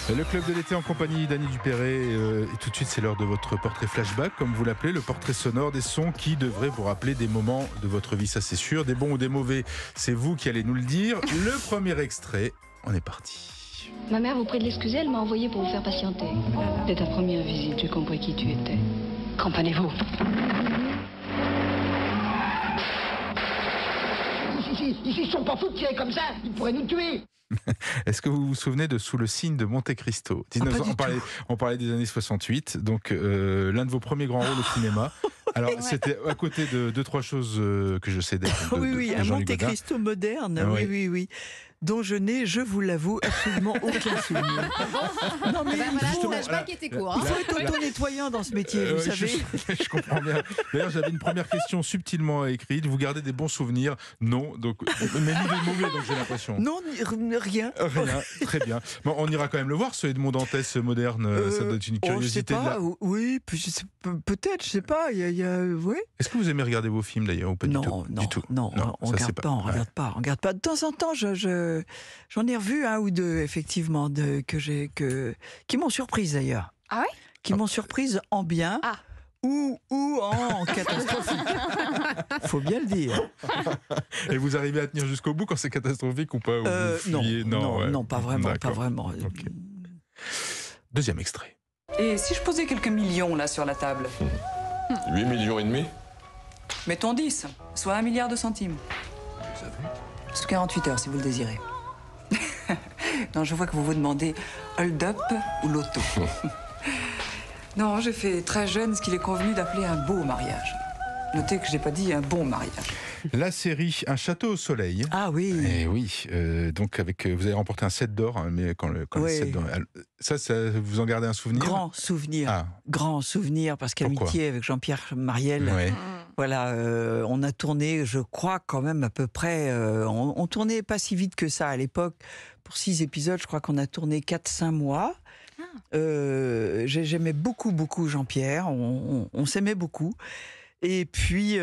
Le club de l'été en compagnie d'Annie Dupéré. Et tout de suite, c'est l'heure de votre portrait flashback, comme vous l'appelez, le portrait sonore des sons qui devraient vous rappeler des moments de votre vie, ça c'est sûr. Des bons ou des mauvais, c'est vous qui allez nous le dire. Le premier extrait, on est parti. Ma mère vous prie de l'excuser, elle m'a envoyé pour vous faire patienter. Dès ta première visite, j'ai compris qui tu étais. Comprenez-vous? Ils sont pas fous de tirer comme ça, ils pourraient nous tuer. Est-ce que vous vous souvenez de Sous le cygne de Monte Cristo? On parlait des années 68, donc l'un de vos premiers grands rôles au cinéma. Alors, c'était à côté de deux, trois choses que je sais d'être. Oui, un Monte Cristo moderne, oui. Dont je n'ai, je vous l'avoue, absolument aucun souvenir. Non, mais flashback était court. Il faut être auto-nettoyant dans ce métier, vous savez. Je comprends bien. D'ailleurs, j'avais une première question subtilement écrite. Vous gardez des bons souvenirs? Non, donc, mais ni des mauvais, donc j'ai l'impression. Non, rien. Rien, très bien. Bon, on ira quand même le voir, ce Edmond Dantès moderne. Ça doit être une curiosité. Je sais pas, oui, peut-être, je sais pas. Oui. Est-ce que vous aimez regarder vos films d'ailleurs ou pas du tout? Non, on ne regarde pas. De temps en temps, j'en ai revu un ou deux, effectivement, qui m'ont surprise d'ailleurs. Ah ouais? Qui m'ont surprise en bien. Ah. Ou en catastrophique. Faut bien le dire. Et vous arrivez à tenir jusqu'au bout quand c'est catastrophique ou pas? Non, pas vraiment. Okay. Deuxième extrait. Et si je posais quelques millions là sur la table? 8 millions et demi? Mettons 10, soit 1 milliard de centimes. Vous avez? Sous 48 heures si vous le désirez. Non, je vois que vous vous demandez hold-up ou loto. Non, j'ai fait très jeune ce qu'il est convenu d'appeler un beau mariage. Notez que j'ai pas dit un bon mariage. La série Un château au soleil. Ah oui. Et oui, donc vous avez remporté un 7 d'or, hein, mais quand le 7 d'or, ça vous en gardez un souvenir? Grand souvenir, parce qu'amitié avec Jean-Pierre Mariel. Ouais. Voilà, on a tourné, je crois quand même à peu près, on tournait pas si vite que ça à l'époque. Pour 6 épisodes, je crois qu'on a tourné 4-5 mois. J'aimais beaucoup Jean-Pierre, on s'aimait beaucoup. Et puis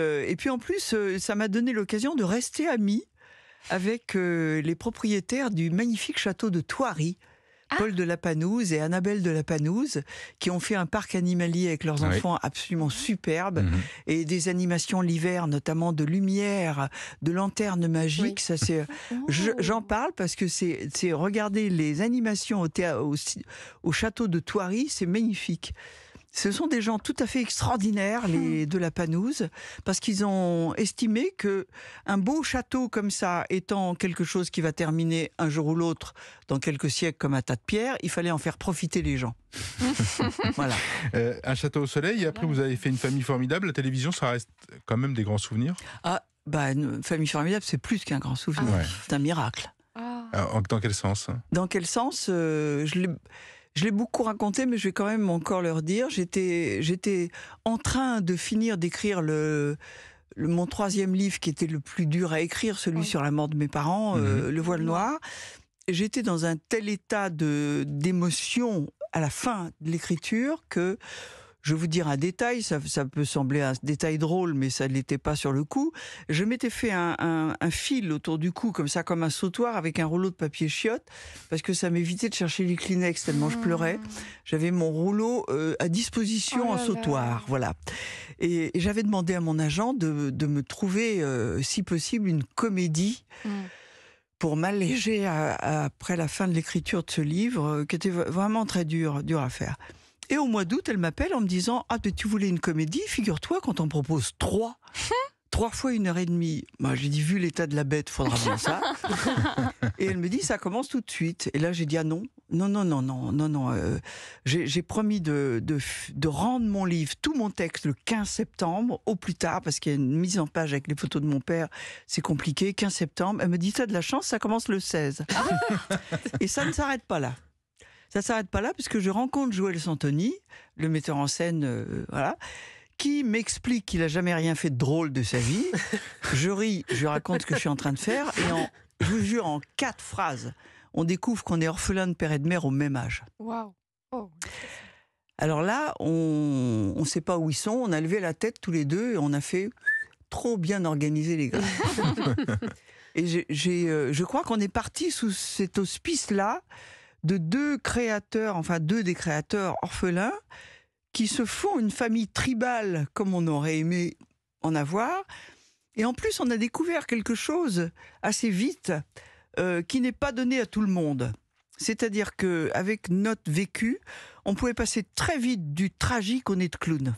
en plus, ça m'a donné l'occasion de rester amie avec les propriétaires du magnifique château de Thoiry, Paul de la Panouse et Annabelle de la Panouse, qui ont fait un parc animalier avec leurs enfants absolument superbe, et des animations l'hiver, notamment de lumière, de lanternes magiques. Ça, c'est, j'en parle parce que c'est regarder les animations au château de Thoiry, c'est magnifique. Ce sont des gens tout à fait extraordinaires, les de la Panouse, parce qu'ils ont estimé que un beau château comme ça, étant quelque chose qui va terminer un jour ou l'autre, dans quelques siècles, comme un tas de pierres, il fallait en faire profiter les gens. Voilà. Un château au soleil, et après vous avez fait Une famille formidable. La télévision, ça reste quand même des grands souvenirs? Une famille formidable, c'est plus qu'un grand souvenir. C'est un miracle. Dans quel sens? Dans quel sens Je l'ai beaucoup raconté, mais je vais quand même encore leur dire. J'étais en train de finir d'écrire mon 3e livre, qui était le plus dur à écrire, celui sur la mort de mes parents, Le voile noir. J'étais dans un tel état d'émotion à la fin de l'écriture que, je vais vous dire un détail, ça peut sembler un détail drôle, mais ça ne l'était pas sur le coup. Je m'étais fait un fil autour du cou, comme ça, comme un sautoir, avec un rouleau de papier chiotte, parce que ça m'évitait de chercher les Kleenex tellement je pleurais. J'avais mon rouleau à disposition en sautoir, voilà. Et j'avais demandé à mon agent de me trouver, si possible, une comédie pour m'alléger après la fin de l'écriture de ce livre, qui était vraiment très dur à faire. Et au mois d'août, elle m'appelle en me disant « Ah, tu voulais une comédie? Figure-toi, quand on propose 3 fois 1h30. » Moi, j'ai dit « Vu l'état de la bête, faudra bien ça. » Et elle me dit « Ça commence tout de suite. » Et là, j'ai dit « Ah non. J'ai promis de rendre mon livre, tout mon texte, le 15 septembre, au plus tard, parce qu'il y a une mise en page avec les photos de mon père. C'est compliqué. 15 septembre. Elle me dit « T'as de la chance, ça commence le 16. » Et ça ne s'arrête pas là. Ça ne s'arrête pas là, puisque je rencontre Joël Santoni, le metteur en scène, qui m'explique qu'il n'a jamais rien fait de drôle de sa vie. Je ris, je lui raconte ce que je suis en train de faire, et je vous jure, en 4 phrases, on découvre qu'on est orphelin de père et de mère au même âge. Waouh. Alors là, on ne sait pas où ils sont, on a levé la tête tous les deux, et on a fait trop bien organiser les gars. Et je crois qu'on est parti sous cet auspice-là, de deux créateurs, enfin deux des créateurs orphelins, qui se font une famille tribale comme on aurait aimé en avoir. Et en plus, on a découvert quelque chose assez vite qui n'est pas donné à tout le monde. C'est-à-dire qu'avec notre vécu, on pouvait passer très vite du tragique au nez de clown.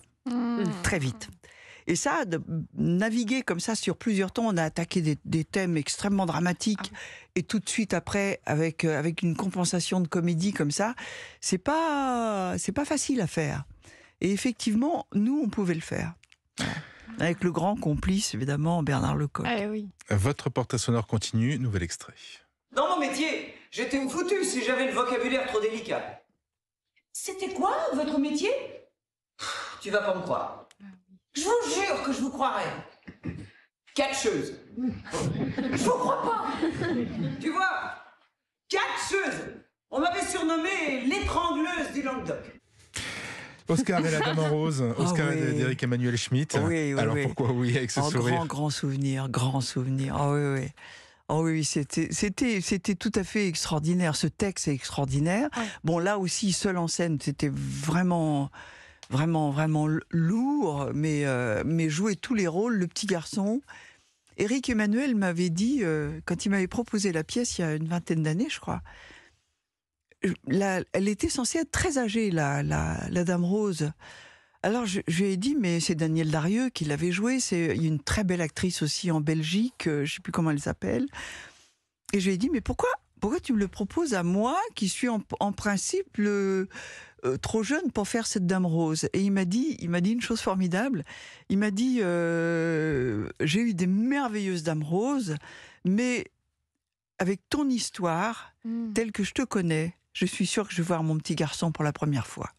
Très vite. Et ça, de naviguer comme ça sur plusieurs temps, on a attaqué des thèmes extrêmement dramatiques et tout de suite après, avec une compensation de comédie comme ça, c'est pas facile à faire. Et effectivement, nous, on pouvait le faire. Voilà. Avec le grand complice, évidemment, Bernard Lecoq. Ah oui. Votre portrait sonore continue, nouvel extrait. Dans mon métier, j'étais une foutue si j'avais le vocabulaire trop délicat. C'était quoi, votre métier? Tu vas pas me croire. Je vous jure que je vous croirais. Catcheuse. Je vous crois pas. Tu vois, catcheuse. On m'avait surnommée l'étrangleuse du Languedoc. Oscar et la Dame en Rose, Oscar oui. d'Éric Emmanuel Schmitt. Oui, Alors oui. pourquoi oui avec ce sourire? Grand souvenir, grand souvenir. Ah oui, oui. Oh oui, c'était tout à fait extraordinaire. Ce texte est extraordinaire. Ouais. Bon, là aussi, seul en scène, c'était vraiment lourd, mais jouer tous les rôles, le petit garçon. Éric Emmanuel m'avait dit, quand il m'avait proposé la pièce il y a une vingtaine d'années, je crois, elle était censée être très âgée, la Dame Rose. Alors je lui ai dit, mais c'est Danielle Darieux qui l'avait jouée, c'est une très belle actrice aussi en Belgique, je ne sais plus comment elle s'appelle. Et je lui ai dit, mais pourquoi tu me le proposes à moi, qui suis en principe trop jeune pour faire cette Dame Rose? Et il m'a dit une chose formidable. Il m'a dit, j'ai eu des merveilleuses Dames Roses, mais avec ton histoire, telle que je te connais, je suis sûre que je vais voir mon petit garçon pour la première fois.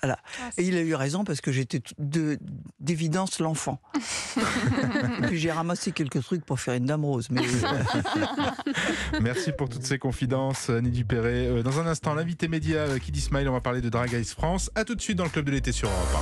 Voilà. Et il a eu raison parce que j'étais d'évidence l'enfant. Et puis j'ai ramassé quelques trucs pour faire une Dame Rose. Mais Merci pour toutes ces confidences, Annie Dupéré. Dans un instant, l'invité média Kid Ismail, on va parler de Drag Race France. A tout de suite dans le Club de l'été sur Europe 1.